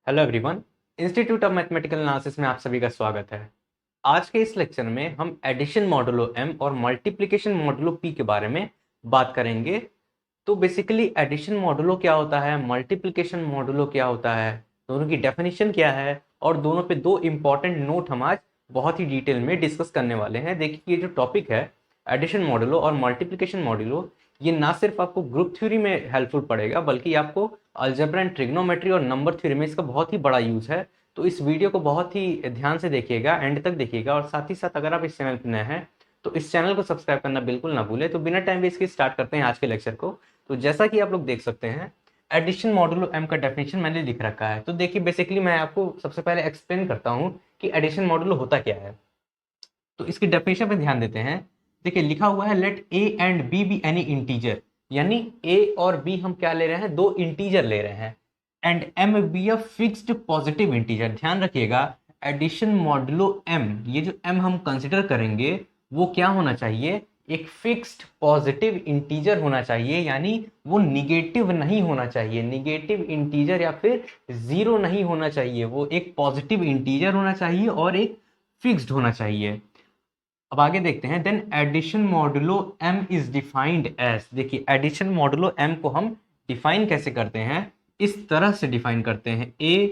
Hello everyone, institute of mathematical analysis में आप सभी का स्वागत है। आज के इस लेक्चर में हम एडिशन मॉडुलो एम और मल्टीप्लिकेशन मॉडुलो पी के बारे में बात करेंगे। तो बेसिकली एडिशन मॉडुलो क्या होता है, मल्टीप्लिकेशन मॉडुलो क्या होता है, दोनों की डेफिनेशन क्या है और दोनों पे दो इंपॉर्टेंट नोट हम आज बहुत ही डिटेल में डिस्कस करने वाले हैं। देखिए, ये जो टॉपिक है एडिशन मॉडुलो और मल्टीप्लिकेशन मॉडुलो, ये ना सिर्फ आपको ग्रुप थ्योरी में हेल्पफुल पड़ेगा बल्कि आपको अलजेब्रा एंड ट्रिग्नोमेट्री और नंबर थ्योरी में इसका बहुत ही बड़ा यूज है। तो इस वीडियो को बहुत ही ध्यान से देखिएगा, एंड तक देखिएगा, और साथ ही साथ अगर आप इस चैनल पर नए हैं तो इस चैनल को सब्सक्राइब करना बिल्कुल ना भूलें। तो बिना टाइम वेस्ट के स्टार्ट करते हैं आज के लेक्चर को। तो जैसा कि आप लोग देख सकते हैं, एडिशन मॉडुलो एम का डेफिनेशन मैंने लिख रखा है। तो देखिए, बेसिकली मैं आपको सबसे पहले एक्सप्लेन करता हूँ कि एडिशन मॉडुलो होता क्या है। तो इसकी डेफिनेशन पे ध्यान देते हैं। देखिए, लिखा हुआ है let A and B any integer, यानी ए और बी हम क्या ले रहे हैं, दो इंटीजर ले रहे हैं, and M be a fixed positive integer. ध्यान रखिएगा, एडिशन मॉडुलो एम, ये जो एम हम कंसिडर करेंगे वो क्या होना चाहिए, एक फिक्स्ड पॉजिटिव इंटीजर होना चाहिए, यानी वो निगेटिव नहीं होना चाहिए, निगेटिव इंटीजर या फिर जीरो नहीं होना चाहिए, वो एक पॉजिटिव इंटीजर होना चाहिए और एक फिक्स्ड होना चाहिए। अब आगे देखते हैं, then addition modulo M is defined as. देखिए, एडिशन मॉडुलो एम को हम डिफाइन कैसे करते हैं, इस तरह से डिफाइन करते हैं, ए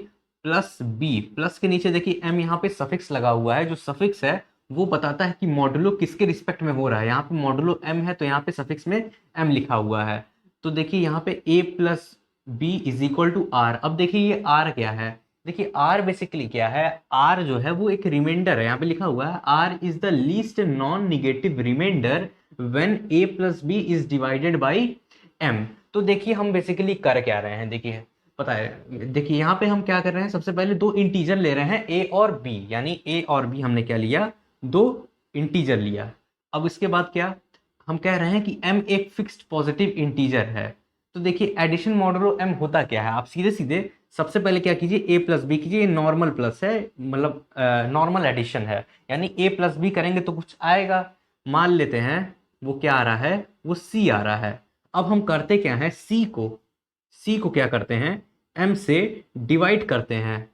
प्लस बी, प्लस के नीचे देखिए एम यहाँ पे सफिक्स लगा हुआ है। जो सफिक्स है वो बताता है कि मॉडुलो किसके रिस्पेक्ट में हो रहा है। यहाँ पे मॉडुलो एम है तो यहाँ पे सफिक्स में एम लिखा हुआ है। तो देखिए यहाँ पे A plus B is equal to R. अब देखिए ये आर क्या है, देखिए आर बेसिकली क्या है, आर जो है वो एक रिमाइंडर है। यहाँ पे लिखा हुआ है R is the least non negative remainder when A plus B is divided by M. तो देखिए हम बेसिकली कर क्या रहे हैं, देखिए पता है, देखिए यहाँ पे हम क्या कर रहे हैं, सबसे पहले दो इंटीजर ले रहे हैं ए और बी, यानी ए और बी हमने क्या लिया, दो इंटीजर लिया। अब इसके बाद क्या हम कह रहे हैं कि m एक फिक्स्ड पॉजिटिव इंटीजर है। तो देखिए एडिशन मॉडुलो m होता क्या है, आप सीधे सीधे सबसे पहले क्या कीजिए, a प्लस बी कीजिए, नॉर्मल प्लस है, मतलब नॉर्मल एडिशन है, यानी a प्लस बी करेंगे तो कुछ आएगा। मान लेते हैं वो क्या आ रहा है, वो c आ रहा है। अब हम करते क्या है, c को क्या करते हैं, m से डिवाइड करते हैं।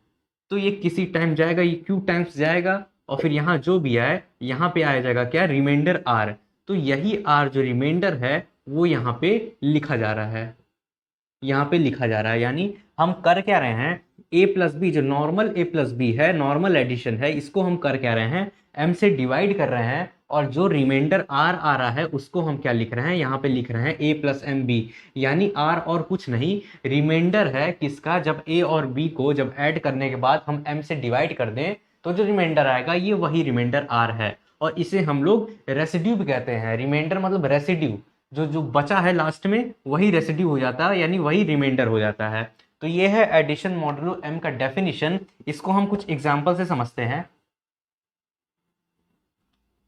तो ये किसी टाइम जाएगा, ये q टाइम्स जाएगा, और फिर यहाँ जो भी आए यहाँ पे आ जाएगा क्या, रिमाइंडर r। तो यही r जो रिमाइंडर है वो यहाँ पे लिखा जा रहा है, यहाँ पे लिखा जा रहा है। यानी हम कर क्या रहे हैं, a प्लस बी, जो नॉर्मल a प्लस बी है, नॉर्मल एडिशन है, इसको हम कर क्या रहे हैं, m से डिवाइड कर रहे हैं, और जो रिमाइंडर r आ रहा है उसको हम क्या लिख रहे हैं, यहाँ पे लिख रहे हैं a प्लस एम बी, यानी r और कुछ नहीं, रिमाइंडर है किसका, जब a और b को जब ऐड करने के बाद हम m से डिवाइड कर दें तो जो रिमाइंडर आएगा ये वही रिमाइंडर r है, और इसे हम लोग रेसिड्यू भी कहते हैं। रिमाइंडर मतलब रेसिड्यू, जो जो बचा है लास्ट में वही रेसिड्यू हो जाता है, यानी वही रिमाइंडर हो जाता है। तो ये है एडिशन मॉडुलो एम का डेफिनेशन। इसको हम कुछ एग्जांपल से समझते हैं।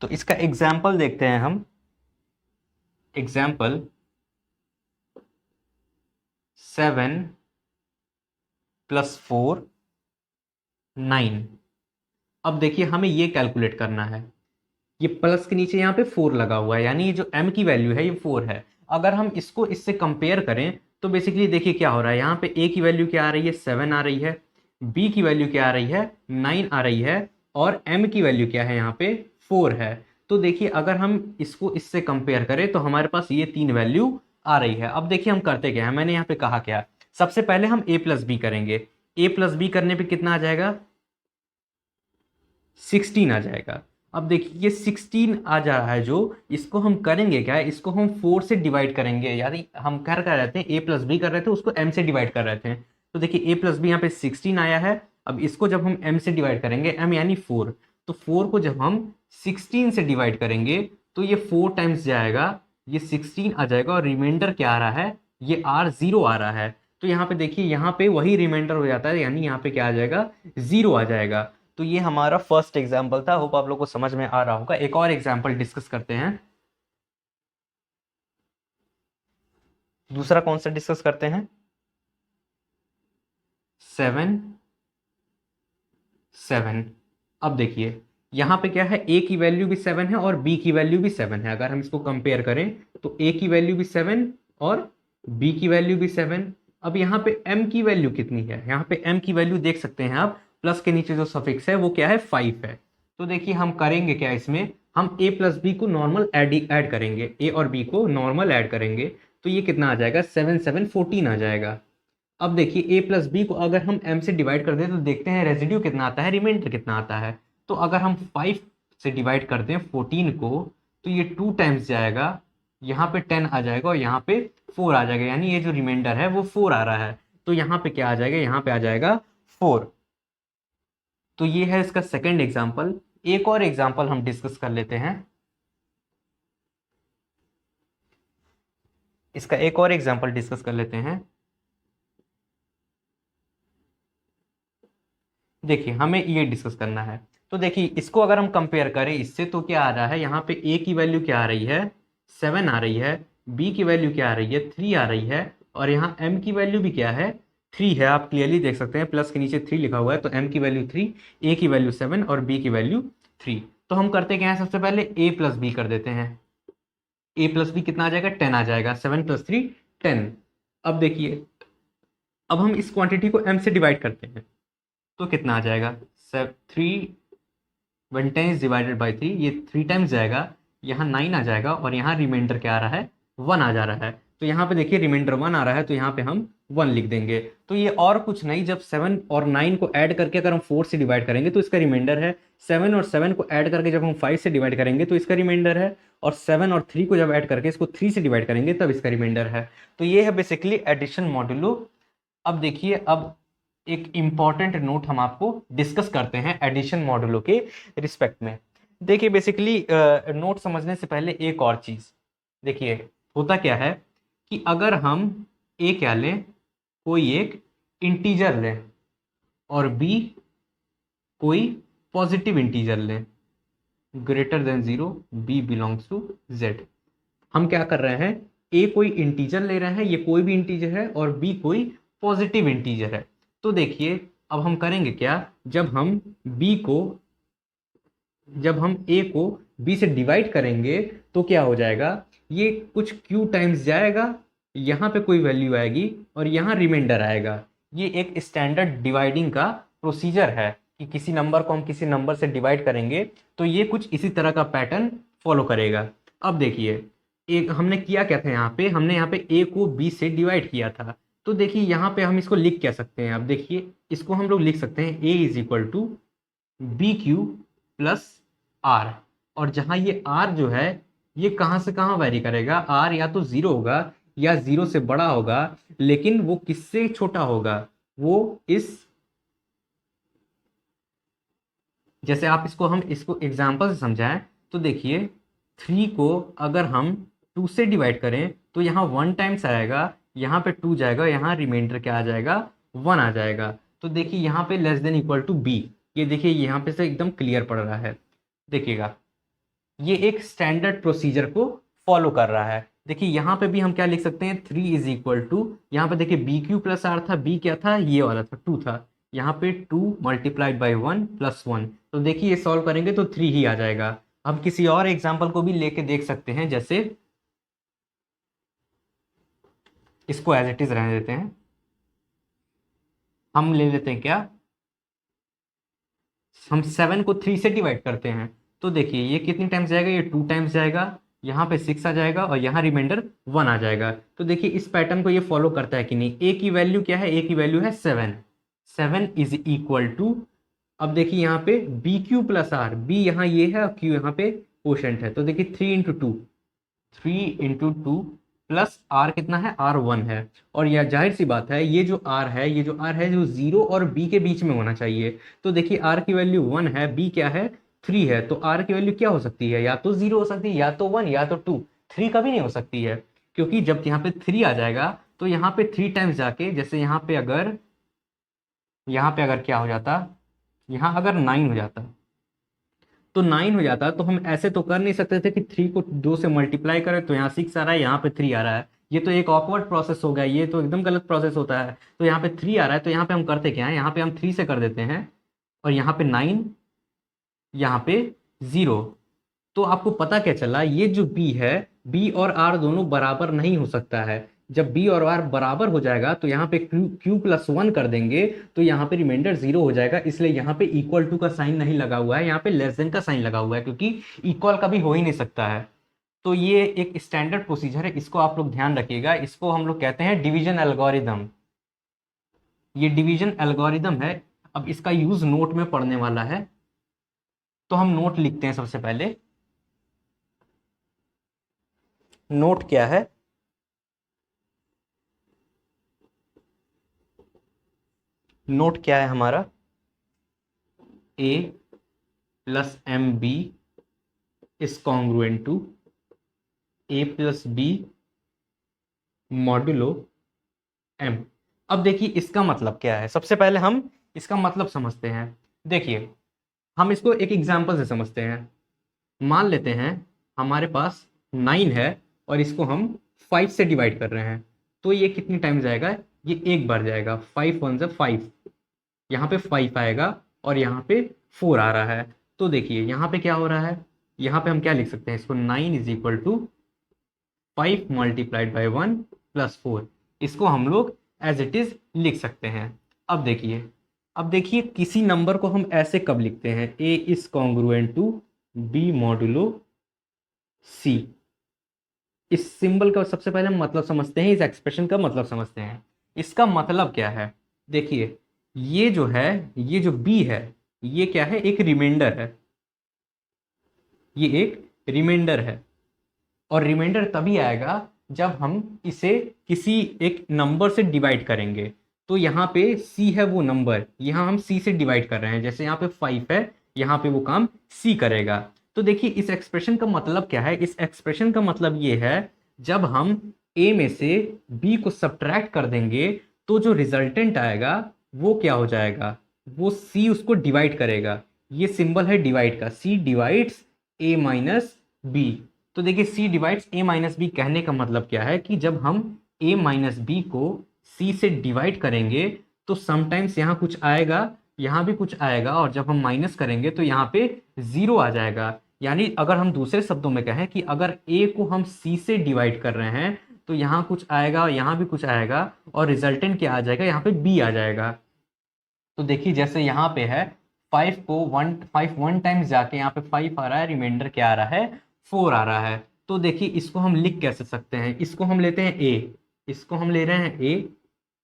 तो इसका एग्जांपल देखते हैं हम। Example 7 plus 4 9। अब देखिए हमें ये कैलकुलेट करना है, ये प्लस के नीचे यहाँ पे 4 लगा हुआ है, यानी ये जो m की वैल्यू है ये 4 है। अगर हम इसको इससे कंपेयर करें तो बेसिकली देखिए क्या हो रहा है, यहाँ पे a की वैल्यू क्या आ रही है, 7 आ रही है, b की वैल्यू क्या आ रही है, 9 आ रही है, और m की वैल्यू क्या है, यहाँ पे 4 है। तो देखिए अगर हम इसको इससे कंपेयर करें तो हमारे पास ये तीन वैल्यू आ रही है। अब देखिए हम करते क्या है, मैंने यहाँ पे कहा क्या, सबसे पहले हम a प्लस बी करेंगे। a प्लस बी करने पे कितना आ जाएगा, 16 आ जाएगा। अब देखिए ये 16 आ जा रहा है, जो इसको हम करेंगे क्या है, इसको हम 4 से डिवाइड करेंगे, यानी हम कर रहे थे a प्लस बी कर रहे थे, उसको m से डिवाइड कर रहे थे। तो देखिए a प्लस बी यहाँ पे 16 आया है। अब इसको जब हम m से डिवाइड करेंगे, m यानी 4, तो 4 को जब हम 16 से डिवाइड करेंगे तो ये 4 टाइम्स जाएगा, ये 16 आ जाएगा, और रिमाइंडर क्या आ रहा है, ये r 0 आ रहा है। तो यहाँ पे देखिए यहाँ पे वही रिमाइंडर हो जाता है, यानी यहाँ पे क्या आ जाएगा, 0 आ जाएगा। तो ये हमारा फर्स्ट एग्जाम्पल था, होप आप लोग को समझ में आ रहा होगा। एक और एग्जाम्पल डिस्कस करते हैं, दूसरा कौन सा डिस्कस करते हैं, 7 7। अब देखिए यहाँ पे क्या है, a की वैल्यू भी 7 है और b की वैल्यू भी 7 है। अगर हम इसको कंपेयर करें तो a की वैल्यू भी 7 और b की वैल्यू भी 7। अब यहाँ पे m की वैल्यू कितनी है, यहाँ पे m की वैल्यू देख सकते हैं आप, प्लस के नीचे जो सफिक्स है वो क्या है 5 है। तो देखिए हम करेंगे क्या, इसमें हम a प्लस बी को नॉर्मल ऐड करेंगे, a और b को नॉर्मल ऐड करेंगे, तो ये कितना आ जाएगा 7 7 14 आ जाएगा। अब देखिए a प्लस बी को अगर हम m से डिवाइड कर दें तो देखते हैं रेजिड्यू कितना आता है, रिमाइंडर कितना आता है। तो अगर हम 5 से डिवाइड कर दें 14 को तो ये 2 टाइम्स जाएगा, यहाँ पे 10 आ जाएगा और यहाँ पे 4 आ जाएगा, यानी ये जो रिमाइंडर है वो 4 आ रहा है। तो यहाँ पे क्या आ जाएगा, यहाँ पे आ जाएगा 4। तो ये है इसका सेकंड एग्जाम्पल। एक और एग्जाम्पल हम डिस्कस कर लेते हैं, इसका एक और एग्जाम्पल डिस्कस कर लेते हैं। देखिए हमें ये डिस्कस करना है, तो देखिए इसको अगर हम कंपेयर करें इससे तो क्या आ रहा है, यहाँ पे a की वैल्यू क्या आ रही है 7 आ रही है, b की वैल्यू क्या आ रही है 3 आ रही है, और यहाँ m की वैल्यू भी क्या है 3 है। आप क्लियरली देख सकते हैं प्लस के नीचे 3 लिखा हुआ है, तो m की वैल्यू 3, a की वैल्यू 7 और b की वैल्यू 3। तो हम करते क्या है, सबसे पहले a प्लस बी कर देते हैं। a प्लस बी कितना आ जाएगा 10 आ जाएगा, 7 प्लस 3 10। अब देखिए अब हम इस क्वांटिटी को m से डिवाइड करते हैं तो कितना आ जाएगा 3 वन टाइम्स डिवाइडेड बाई 3, ये 3 टाइम्स जाएगा, यहाँ 9 आ जाएगा और यहाँ रिमाइंडर क्या आ रहा है 1 आ जा रहा है। तो यहाँ पे देखिए रिमाइंडर 1 आ रहा है, तो यहाँ पे हम 1 लिख देंगे। तो ये और कुछ नहीं, जब 7 और 9 को ऐड करके अगर हम 4 से डिवाइड करेंगे तो इसका रिमाइंडर है, 7 और 7 को ऐड करके जब हम 5 से डिवाइड करेंगे तो इसका रिमाइंडर है, और 7 और 3 को जब ऐड करके इसको 3 से डिवाइड करेंगे तब इसका रिमाइंडर है। तो ये है बेसिकली एडिशन मॉड्यूलो। अब देखिए अब एक इम्पॉर्टेंट नोट हम आपको डिस्कस करते हैं एडिशन मॉडुलो के रिस्पेक्ट में। देखिए बेसिकली नोट समझने से पहले एक और चीज़ देखिए, होता क्या है कि अगर हम ए क्या लें, कोई एक इंटीजर लें, और बी कोई पॉजिटिव इंटीजर लें greater than 0, B belongs to Z. हम क्या कर रहे हैं, ए कोई इंटीजर ले रहे हैं, ये कोई भी इंटीजर है, और बी कोई पॉजिटिव इंटीजर है। तो देखिए अब हम करेंगे क्या, जब हम a को b से डिवाइड करेंगे तो क्या हो जाएगा, ये कुछ q टाइम्स जाएगा, यहाँ पे कोई वैल्यू आएगी और यहाँ रिमाइंडर आएगा। ये एक स्टैंडर्ड डिवाइडिंग का प्रोसीजर है कि किसी नंबर को हम किसी नंबर से डिवाइड करेंगे तो ये कुछ इसी तरह का पैटर्न फॉलो करेगा। अब देखिए एक हमने किया क्या था, हमने यहाँ पे a को b से डिवाइड किया था। तो देखिए यहाँ पे हम इसको लिख क्या सकते हैं, अब देखिए इसको हम लोग लिख सकते हैं a is equal to B Q plus R, और जहाँ ये r जो है ये कहाँ से कहाँ वेरी करेगा, r या तो 0 होगा या 0 से बड़ा होगा, लेकिन वो किससे छोटा होगा, वो इस, जैसे आप हम इसको एग्जाम्पल से समझाएं तो देखिए 3 को अगर हम 2 से डिवाइड करें तो यहाँ 1 टाइम्स आएगा, यहाँ पे 2 जाएगा, यहाँ रिमाइंडर क्या आ जाएगा 1 आ जाएगा। तो देखिए यहाँ पे less than equal to B, ये देखिए यहाँ पे से एकदम क्लियर पड़ रहा है। देखिएगा ये एक स्टैंडर्ड प्रोसीजर को फॉलो कर रहा है। देखिए यहाँ पे भी हम क्या लिख सकते हैं, 3 इज इक्वल टू, यहाँ पे देखिए बी क्यू प्लस आर था, बी क्या था ये वाला था 2 था, यहाँ पे 2 मल्टीप्लाइड बाई 1 प्लस 1। तो देखिए ये सॉल्व करेंगे तो 3 ही आ जाएगा। हम किसी और एग्जाम्पल को भी लेके देख सकते हैं, जैसे इसको एज इट इज रहने देते हैं, हम ले लेते हैं क्या, हम 7 को 3 से डिवाइड करते हैं तो देखिए ये कितनी टाइम्स जाएगा, ये 2 टाइम्स जाएगा, यहाँ पे 6 आ जाएगा और यहाँ रिमाइंडर 1 आ जाएगा। तो देखिए इस पैटर्न को ये फॉलो करता है कि नहीं। ए की वैल्यू क्या है, ए की वैल्यू है 7 इज इक्वल टू, अब देखिए यहाँ पे B Q plus R, B यहाँ ये है और क्यू यहाँ पे कोशेंट है, तो देखिए 3 इंटू टू प्लस आर कितना है, R1 है, और यह जाहिर सी बात है ये जो R है जो 0 और B के बीच में होना चाहिए। तो देखिए R की वैल्यू 1 है, B क्या है 3 है, तो R की वैल्यू क्या हो सकती है, या तो 0 हो सकती है, या तो 1, या तो 2, 3 कभी नहीं हो सकती है, क्योंकि जब यहाँ पे 3 आ जाएगा तो यहाँ पे 3 टाइम्स जाके, जैसे यहाँ पे अगर क्या हो जाता, यहाँ अगर 9 हो जाता, तो 9 हो जाता, तो हम ऐसे तो कर नहीं सकते थे कि 3 को 2 से मल्टीप्लाई करें तो यहाँ 6 आ रहा है, यहाँ पे 3 आ रहा है, ये तो एक ऑकवर्ड प्रोसेस हो गया, ये तो एकदम गलत प्रोसेस होता है। तो यहाँ पे 3 आ रहा है, तो यहाँ पे हम करते क्या है, यहाँ पे हम 3 से कर देते हैं, और यहाँ पे 9, यहाँ पे 0। तो आपको पता क्या चला, ये जो B है, B और R दोनों बराबर नहीं हो सकता है, जब बी और आर बराबर हो जाएगा तो यहाँ पे क्यू प्लस वन कर देंगे तो यहाँ पे रिमाइंडर जीरो हो जाएगा, इसलिए यहाँ पे इक्वल टू का साइन नहीं लगा हुआ है, यहाँ पे लेस देन का साइन लगा हुआ है, क्योंकि इक्वल कभी हो ही नहीं सकता है। तो ये एक स्टैंडर्ड प्रोसीजर है, इसको आप लोग ध्यान रखिएगा। इसको हम लोग कहते हैं डिवीजन एल्गोरिदम। ये डिवीजन एल्गोरिदम है। अब इसका यूज नोट में पढ़ने वाला है, तो हम नोट लिखते हैं। सबसे पहले नोट क्या है? नोट क्या है हमारा? A plus M B is congruent to A plus B modulo M. अब देखिए इसका मतलब क्या है। सबसे पहले हम इसका मतलब समझते हैं। देखिए हम इसको एक एग्जांपल से समझते हैं। मान लेते हैं हमारे पास 9 है और इसको हम 5 से डिवाइड कर रहे हैं, तो ये कितनी टाइम जाएगा? ये एक बार जाएगा। 5 वन 5, यहाँ पे 5 आएगा और यहाँ पे 4 आ रहा है। तो देखिए यहाँ पे क्या हो रहा है, यहाँ पे हम क्या लिख सकते हैं इसको? 9 is equal to 5 multiplied by 1 plus 4। इसको हम लोग एज इट इज लिख सकते हैं। अब देखिए किसी नंबर को हम ऐसे कब लिखते हैं? A is congruent to B modulo C. इस सिंबल का सबसे पहले हम मतलब समझते हैं, इस एक्सप्रेशन का मतलब समझते हैं। इसका मतलब क्या है? देखिए ये जो है, ये जो बी है, ये क्या है? एक रिमाइंडर है। ये एक रिमाइंडर है और रिमाइंडर तभी आएगा जब हम इसे किसी एक नंबर से डिवाइड करेंगे। तो यहाँ पे c है वो नंबर, यहाँ हम c से डिवाइड कर रहे हैं। जैसे यहाँ पे 5 है, यहाँ पे वो काम c करेगा। तो देखिए इस एक्सप्रेशन का मतलब क्या है? इस एक्सप्रेशन का मतलब ये है, जब हम a में से b को सब्ट्रैक्ट कर देंगे तो जो रिजल्टेंट आएगा वो क्या हो जाएगा? वो c उसको डिवाइड करेगा। ये सिंबल है डिवाइड का, c divides a minus B. तो देखिए c divides a minus B कहने का मतलब क्या है कि जब हम a माइनस बी को c से डिवाइड करेंगे तो समटाइम्स यहाँ कुछ आएगा, यहाँ भी कुछ आएगा, और जब हम माइनस करेंगे तो यहाँ पे जीरो आ जाएगा। यानी अगर हम दूसरे शब्दों में कहें कि अगर a को हम c से डिवाइड कर रहे हैं तो यहाँ कुछ आएगा, यहाँ भी कुछ आएगा, और रिजल्टेंट क्या आ जाएगा? यहाँ पे b आ जाएगा। तो देखिए जैसे यहाँ पे है 5 वन टाइम्स जाके यहाँ पे 5 आ रहा है, रिमाइंडर क्या आ रहा है? 4 आ रहा है। तो देखिए इसको हम लिख कैसे सकते हैं? इसको हम लेते हैं a, इसको हम ले रहे हैं a,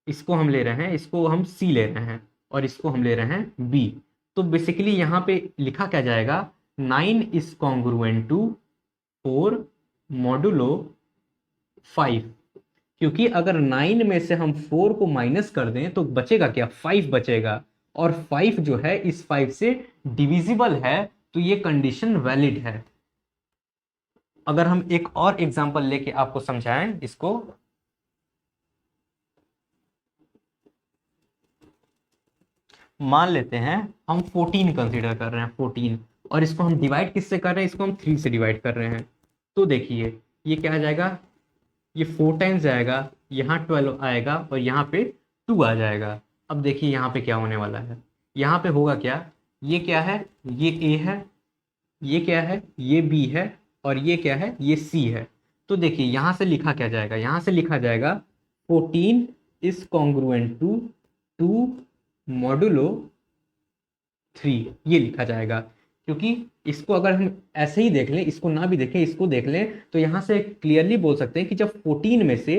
इसको हम ले रहे हैं, इसको हम c ले रहे हैं, और इसको हम ले रहे हैं b। तो बेसिकली यहाँ पे लिखा क्या जाएगा? 9 इज कॉन्ग्रुएंट टू 4 मॉडुलो 5। क्योंकि अगर 9 में से हम 4 को माइनस कर दें तो बचेगा क्या? 5 बचेगा, और 5 जो है इस 5 से डिविजिबल है, तो ये कंडीशन वैलिड है। अगर हम एक और एग्जांपल लेके आपको समझाएं इसको, मान लेते हैं हम 14 कंसीडर कर रहे हैं, 14, और इसको हम डिवाइड किससे कर रहे हैं? इसको हम 3 से डिवाइड कर रहे हैं। तो देखिए ये क्या आ जाएगा? ये 4 टाइम्स जाएगा, यहाँ 12 आएगा, और यहाँ पे 2 आ जाएगा। अब देखिए यहाँ पे क्या होने वाला है? यहाँ पे होगा क्या? ये क्या है? ये a है, ये क्या है? ये b है, और ये क्या है? ये c है। तो देखिए यहाँ से लिखा क्या जाएगा? यहाँ से लिखा जाएगा 14 इज कॉन्ग्रुएंट टू 2 मॉडुलो 3, ये लिखा जाएगा। क्योंकि इसको अगर हम ऐसे ही देख लें, इसको ना भी देखें, इसको देख लें, तो यहाँ से क्लियरली बोल सकते हैं कि जब 14 में से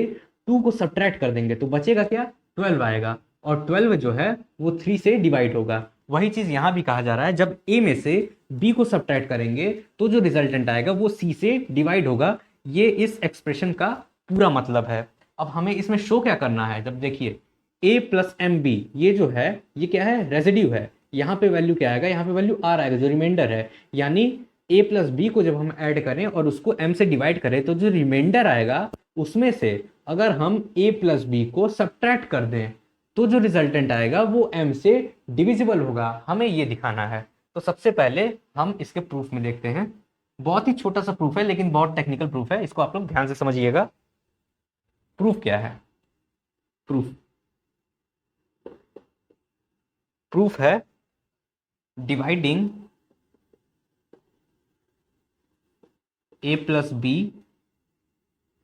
2 को सब्ट्रैक्ट कर देंगे तो बचेगा क्या? 12 आएगा, और 12 जो है वो 3 से डिवाइड होगा। वही चीज यहाँ भी कहा जा रहा है, जब a में से b को सब्ट्रैक्ट करेंगे तो जो रिजल्टेंट आएगा वो c से डिवाइड होगा। ये इस एक्सप्रेशन का पूरा मतलब है। अब हमें इसमें शो क्या करना है? जब देखिए a प्लस एम बी, ये जो है ये क्या है? रेजिड्यू है। यहाँ पे वैल्यू क्या आएगा? यहाँ पे वैल्यू आर आएगा, जो रिमाइंडर है। यानी a प्लस बी को जब हम ऐड करें और उसको m से डिवाइड करें तो जो रिमाइंडर आएगा उसमें से अगर हम a प्लस बी को सब्ट्रैक्ट कर दें तो जो रिजल्टेंट आएगा वो m से डिविजिबल होगा। हमें ये दिखाना है। तो सबसे पहले हम इसके प्रूफ में देखते हैं। बहुत ही छोटा सा प्रूफ है लेकिन बहुत टेक्निकल प्रूफ है, इसको आप लोग ध्यान से समझिएगा। प्रूफ क्या है? प्रूफ है dividing a plus B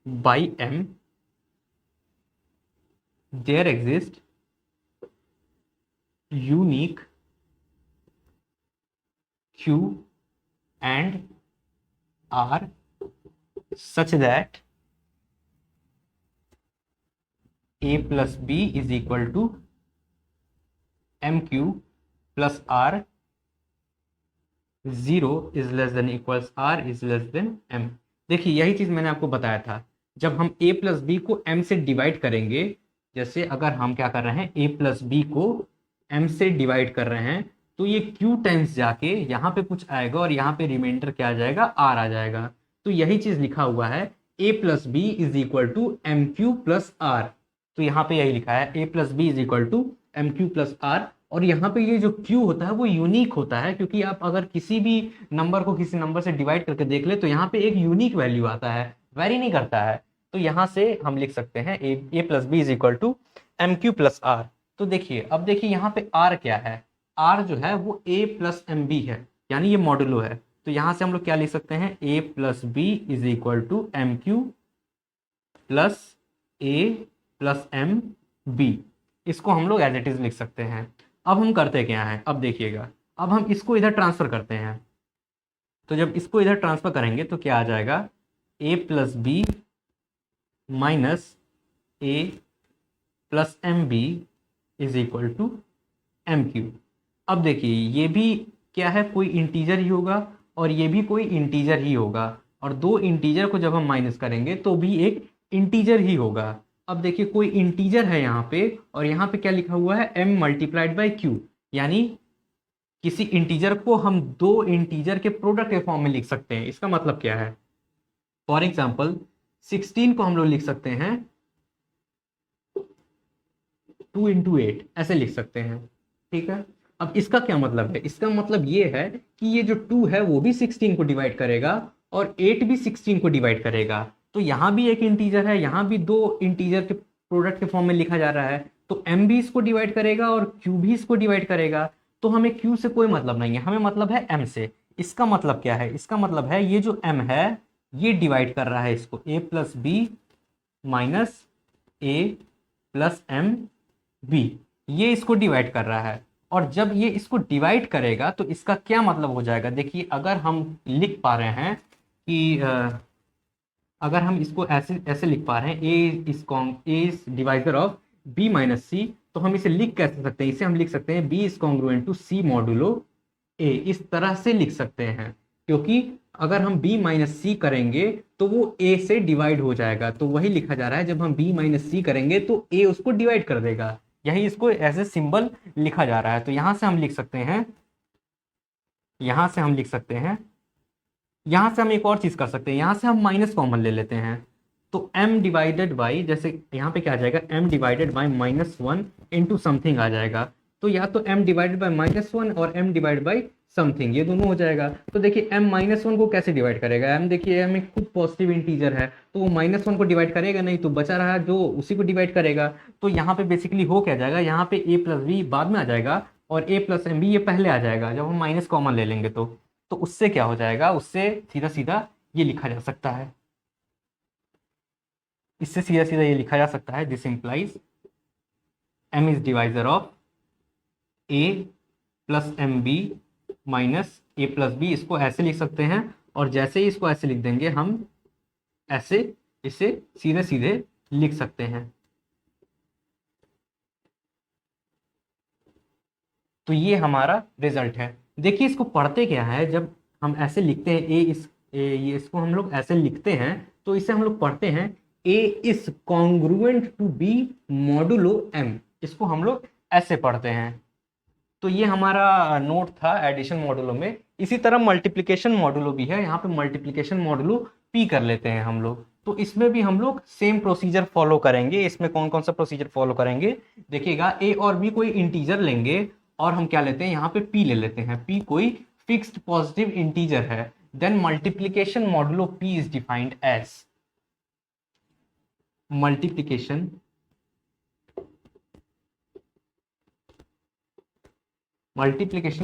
by m there exist unique Q and R such that A plus B is equal to MQ plus R, 0 is less than equals R is less than M। देखिए यही चीज मैंने आपको बताया था, जब हम A plus B को M से डिवाइड करेंगे, जैसे अगर हम क्या कर रहे हैं, A प्लस बी को M से डिवाइड कर रहे हैं, तो ये Q टाइम्स जाके यहाँ पे कुछ आएगा और यहाँ पे रिमाइंडर क्या आ जाएगा, R आ जाएगा। तो यही चीज लिखा हुआ है A plus B is equal to M Q plus R. तो यहाँ पे यही लिखा है A plus B is equal to M Q plus R. और यहाँ पे ये जो Q होता है वो यूनिक होता है, क्योंकि आप अगर किसी भी नंबर को किसी नंबर से डिवाइड करके देख ले तो यहाँ पे एक यूनिक वैल्यू आता है, वेरी नहीं करता है। तो यहाँ से हम लिख सकते हैं A plus B is equal to M Q plus R. तो देखिए अब देखिए यहाँ पे R क्या है, R जो है वो A प्लस एम बी है, यानी ये मॉडुलो है। तो यहाँ से हम लोग क्या लिख सकते हैं, A plus B is equal to M Q plus A plus M B. इसको हम लोग एज इट इज लिख सकते हैं। अब हम करते क्या हैं, अब देखिएगा, अब हम इसको इधर ट्रांसफर करते हैं। तो जब इसको इधर ट्रांसफर करेंगे तो क्या आ जाएगा, A plus B minus A plus M B is equal to M Q. अब देखिए ये भी क्या है, कोई इंटीजर ही होगा और ये भी कोई इंटीजर ही होगा, और दो इंटीजर को जब हम माइनस करेंगे तो भी एक इंटीजर ही होगा। अब देखिए कोई इंटीजर है यहाँ पे, और यहाँ पे क्या लिखा हुआ है, m मल्टीप्लाइड बाई क्यू, यानी किसी इंटीजर को हम दो इंटीजर के प्रोडक्ट के फॉर्म में लिख सकते हैं। इसका मतलब क्या है, फॉर एग्जाम्पल 16 को हम लोग लिख सकते हैं 2 इंटू 8, ऐसे लिख सकते हैं, ठीक है। अब इसका क्या मतलब है, इसका मतलब ये है कि ये जो 2 है वो भी 16 को डिवाइड करेगा और 8 भी 16 को डिवाइड करेगा। तो यहाँ भी एक इंटीजर है, यहाँ भी दो इंटीजर के प्रोडक्ट के फॉर्म में लिखा जा रहा है, तो m भी इसको डिवाइड करेगा और q भी इसको डिवाइड करेगा। तो हमें q से कोई मतलब नहीं है, हमें मतलब है m से। इसका मतलब क्या है, इसका मतलब है ये जो m है ये डिवाइड कर रहा है इसको, a plus B minus a plus M B, ये इसको डिवाइड कर रहा है। और जब ये इसको डिवाइड करेगा तो इसका क्या मतलब हो जाएगा, देखिए अगर हम लिख पा रहे हैं कि अगर हम इसको ऐसे ऐसे लिख पा रहे हैं, A is divisor of B minus C, तो हम इसे लिख कैसे सकते हैं, इसे हम लिख सकते हैं B is congruent to C modulo A, इस तरह से लिख सकते हैं। क्योंकि अगर हम b माइनस सी करेंगे तो वो a से डिवाइड हो जाएगा, तो वही लिखा जा रहा है, जब हम b माइनस सी करेंगे तो a उसको डिवाइड कर देगा, यही इसको ऐसे सिंबल लिखा जा रहा है। तो यहां से हम लिख सकते हैं, यहां से हम लिख सकते हैं, यहां से हम एक और चीज कर सकते हैं, यहां से हम माइनस कॉमन ले लेते हैं। तो m डिवाइडेड बाई, जैसे यहाँ पे क्या आ जाएगा, m divided by minus one into something आ जाएगा। तो या तो m divided by minus one और m डिवाइड बाई समथिंग, ये दोनों हो जाएगा। तो देखिए m माइनस वन को कैसे डिवाइड करेगा, m देखिए m एक खुद पॉजिटिव इंटीजर है, तो वो माइनस वन को डिवाइड करेगा नहीं, तो बचा रहा जो उसी को डिवाइड करेगा। तो यहाँ पे बेसिकली हो क्या जाएगा, यहाँ पे a प्लस बी बाद में आ जाएगा और a प्लस एम बी ये पहले आ जाएगा जब हम माइनस कॉमन ले लेंगे। तो उससे क्या हो जाएगा, उससे सीधा सीधा ये लिखा जा सकता है, इससे सीधा सीधा ये लिखा जा सकता है, this implies m is divisor of a plus M B minus A plus B. इसको ऐसे लिख सकते हैं, और जैसे ही इसको ऐसे लिख देंगे हम ऐसे इसे सीधे सीधे लिख सकते हैं। तो ये हमारा रिजल्ट है। देखिए इसको पढ़ते क्या है, जब हम ऐसे लिखते हैं ये इसको हम लोग ऐसे लिखते हैं, तो इसे हम लोग पढ़ते हैं a is congruent to b modulo m, इसको हम लोग ऐसे पढ़ते हैं। तो ये हमारा नोट था एडिशन मॉडुलो में। इसी तरह मल्टीप्लिकेशन मॉडुलो भी है, यहाँ पे मल्टीप्लिकेशन मॉडुलो p कर लेते हैं हम लोग। तो इसमें भी हम लोग सेम प्रोसीजर फॉलो करेंगे। इसमें कौन कौन सा प्रोसीजर फॉलो करेंगे, देखिएगा a और b कोई इंटीजर लेंगे, और हम क्या लेते हैं, यहाँ पे p ले लेते हैं, p कोई फिक्स्ड पॉजिटिव इंटीजर है। Then multiplication modulo p is defined as, multiplication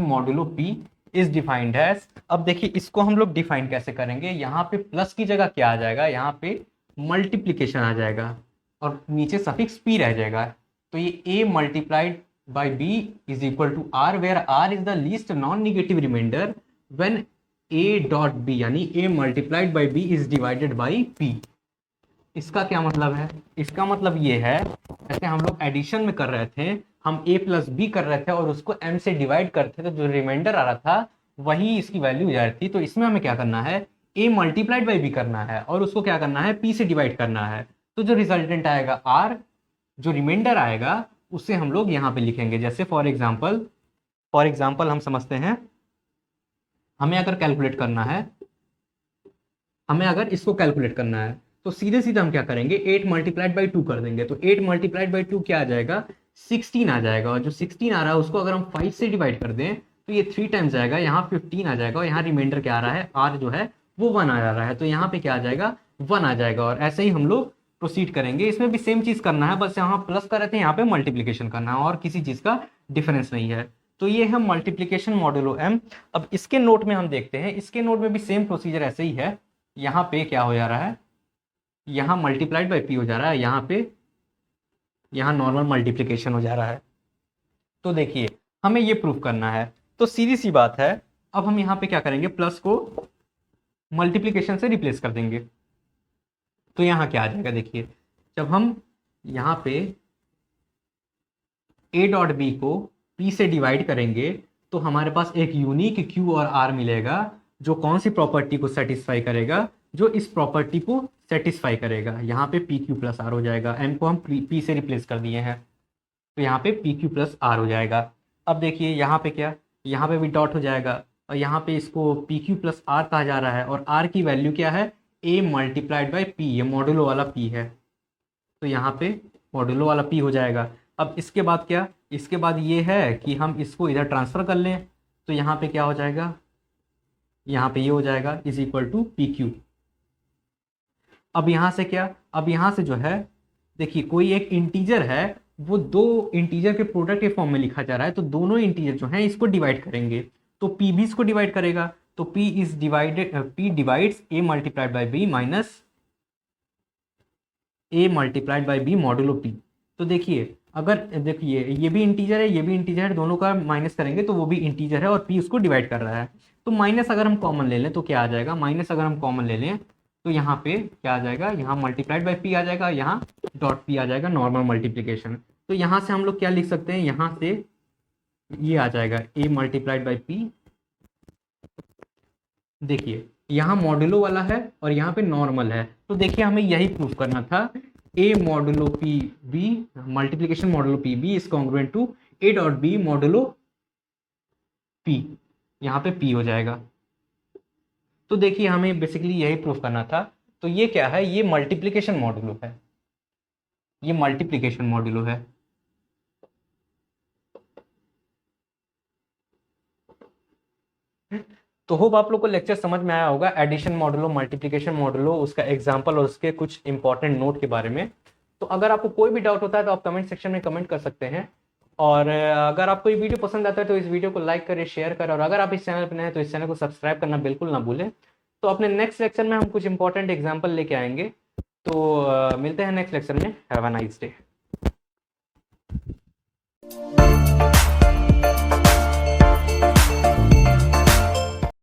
modulo p is defined as. अब देखिए इसको हम लोग डिफाइन कैसे करेंगे, यहाँ पे प्लस की जगह क्या आ जाएगा, यहाँ पे मल्टीप्लिकेशन आ जाएगा और नीचे सफिक्स p रह जाएगा। तो ये a multiplied by b is equal to r, where r is the least non negative remainder when a dot b यानी a multiplied by b is divided by p। इसका क्या मतलब है? इसका मतलब ये है, जैसे हम लोग एडिशन में कर रहे थे, हम a प्लस बी कर रहे थे और उसको m से डिवाइड करते थे, तो जो रिमाइंडर आ रहा था वही इसकी वैल्यू जा रही थी। तो इसमें हमें क्या करना है, a मल्टीप्लाइड बाई बी करना है और उसको क्या करना है, p से डिवाइड करना है। तो जो रिजल्टेंट आएगा r, जो रिमाइंडर आएगा उसे हम लोग यहाँ पे लिखेंगे। जैसे फॉर एग्जाम्पल हम समझते हैं, हमें अगर कैलकुलेट करना है, हमें अगर इसको कैलकुलेट करना है तो सीधे सीधे हम क्या करेंगे, 8 मल्टीप्लाइड बाई 2 कर देंगे। तो 8 मल्टीप्लाइड बाई 2 क्या आ जाएगा, 16 आ जाएगा। और जो 16 आ रहा है उसको अगर हम 5 से डिवाइड कर दें तो ये 3 टाइम्स आएगा, यहाँ 15 आ जाएगा और यहाँ रिमाइंडर क्या आ रहा है, r जो है वो 1 आ रहा है। तो यहाँ पे क्या आ जाएगा, 1 आ जाएगा। और ऐसे ही हम लोग प्रोसीड करेंगे। इसमें भी सेम चीज करना है, बस यहाँ प्लस कर रहे थे, यहाँ पे मल्टीप्लीकेशन करना है और किसी चीज का डिफरेंस नहीं है। तो ये है मल्टीप्लीकेशन मॉडुलो m। अब इसके नोट में हम देखते हैं, इसके नोट में भी सेम प्रोसीजर ऐसे ही है। यहाँ पे क्या हो जा रहा है, यहाँ मल्टीप्लाइड बाई p हो जा रहा है, यहाँ पे यहाँ नॉर्मल मल्टीप्लीकेशन हो जा रहा है। तो देखिए हमें ये प्रूफ करना है, तो सीधी सी बात है, अब हम यहाँ पे क्या करेंगे, प्लस को मल्टीप्लीकेशन से रिप्लेस कर देंगे। तो यहाँ क्या आ जाएगा, देखिए जब हम यहाँ पे a डॉट बी को p से डिवाइड करेंगे तो हमारे पास एक यूनिक q और r मिलेगा, जो कौन सी प्रॉपर्टी को सेटिस्फाई करेगा, जो इस प्रॉपर्टी को सेटिस्फाई करेगा। यहाँ पे पी क्यू प्लस आर हो जाएगा, m को हम p से रिप्लेस कर दिए हैं, तो यहाँ पे पी क्यू प्लस आर हो जाएगा। अब देखिए यहाँ पे क्या, यहाँ पे भी डॉट हो जाएगा और यहाँ पे इसको पी क्यू प्लस आर कहा जा रहा है और r की वैल्यू क्या है, a मल्टीप्लाइड बाई p, ये मॉडुलो वाला p है। तो यहाँ पे मॉडुलो वाला p हो जाएगा। अब इसके बाद क्या, इसके बाद ये है कि हम इसको इधर ट्रांसफर कर लें, तो यहाँ पे क्या हो जाएगा, यहाँ पे ये हो जाएगा is equal to P Q. अब यहाँ से क्या, अब यहाँ से जो है, देखिए कोई एक इंटीजर है, वो दो इंटीजर के प्रोडक्ट के फॉर्म में लिखा जा रहा है, तो दोनों इंटीजर जो है इसको डिवाइड करेंगे, तो p भी इसको डिवाइड करेगा। तो p is divided, p divides a multiplied by b minus a multiplied by b modulo p। तो देखिए अगर देखिए ये भी इंटीजर है, ये भी इंटीजर है, दोनों का माइनस करेंगे तो वो भी इंटीजर है और p उसको डिवाइड कर रहा है। तो माइनस अगर हम कॉमन ले लें तो क्या आ जाएगा, माइनस अगर हम कॉमन ले लें तो यहाँ पे क्या आ जाएगा, यहाँ मल्टीप्लाइड बाई p आ जाएगा, यहाँ डॉट p आ जाएगा, नॉर्मल मल्टीप्लीकेशन। तो यहाँ से हम लोग क्या लिख सकते हैं, यहाँ से ये आ जाएगा a मल्टीप्लाइड बाई p। देखिए यहाँ मॉडुलो वाला है और यहाँ पे नॉर्मल है, तो देखिए हमें यही प्रूफ करना था, a modulo p b multiplication modulo p b is congruent to a dot b modulo p, यहाँ पे p हो जाएगा। तो देखिए हमें बेसिकली यही प्रूफ करना था। तो ये क्या है, ये मल्टीप्लीकेशन मॉडुलो है, ये मल्टीप्लीकेशन मॉडुलो है। तो होप आप लोग को लेक्चर समझ में आया होगा, एडिशन मॉडुलो, मल्टीप्लिकेशन मॉडुलो, उसका एग्जांपल और उसके कुछ इंपॉर्टेंट नोट के बारे में। तो अगर आपको कोई भी डाउट होता है तो आप कमेंट सेक्शन में कमेंट कर सकते हैं। और अगर आपको ये वीडियो पसंद आता है तो इस वीडियो को लाइक करें, शेयर करें, और अगर आप इस चैनल पर नए हैं तो इस चैनल को सब्सक्राइब करना बिल्कुल ना भूलें। तो अपने नेक्स्ट लेक्चर में हम कुछ इंपॉर्टेंट एग्जाम्पल लेके आएंगे। तो मिलते हैं नेक्स्ट लेक्चर में। Have a nice day.